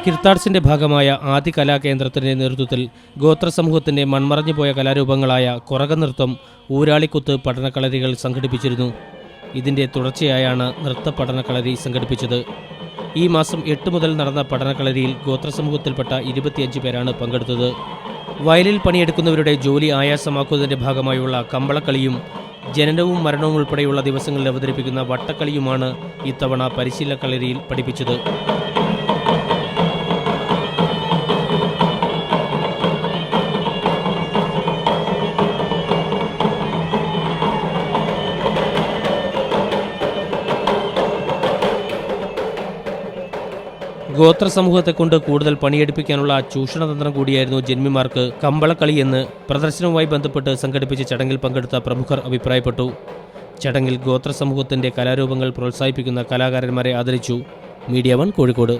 കിർത്താഡ്സിന്റെ ഭാഗമായ ആദി കലാകേന്ദ്രത്തിന്റെ നേതൃത്വത്തിൽ ഗോത്ര സമൂഹത്തിന്റെ മൺമറഞ്ഞുപോയ കലാരൂപങ്ങളായ കൊറകനൃത്തം, ഊരാളിക്കുത്ത് പഠനക്കളരികൾ സംഘടിപ്പിച്ചിരുന്നു. ഇതിന്റെ തുടർച്ചയായാണ് നൃത്ത പഠനക്കളരി സംഘടിപ്പിച്ചത്. ഈ മാസം 8 മുതൽ നടന്ന പഠനക്കളരിയിൽ ഗോത്രസമൂഹത്തിൽപ്പെട്ട 25 പേരാണ് പങ്കെടുത്തത്. വയലിൽ പണിയെടുക്കുന്നവരുടെ ജോലി ആയാസമാക്കുന്നതിന്റെ ഭാഗമായുള്ള കമ്പളക്കളിയും ജനനവും മരണവും ഉൾപ്പെടെയുള്ള ദിവസങ്ങളിൽ അവതരിപ്പിക്കുന്ന വട്ടക്കളിയുമാണ് ഇത്തവണ പരിശീലന കളരിയിൽ പഠിപ്പിച്ചത്. ഗോത്ര സമൂഹത്തെക്കൊണ്ട് കൂടുതൽ പണിയെടുപ്പിക്കാനുള്ള ചൂഷണതന്ത്രം കൂടിയായിരുന്നു ജന്മിമാർക്ക് കമ്പളക്കളി എന്ന് പ്രദർശനവുമായി ബന്ധപ്പെട്ട് സംഘടിപ്പിച്ച ചടങ്ങിൽ പങ്കെടുത്ത പ്രമുഖർ അഭിപ്രായപ്പെട്ടു. ചടങ്ങിൽ ഗോത്ര സമൂഹത്തിന്റെ കലാരൂപങ്ങൾ പ്രോത്സാഹിപ്പിക്കുന്ന കലാകാരന്മാരെ ആദരിച്ചു. മീഡിയ 1 കോഴിക്കോട്.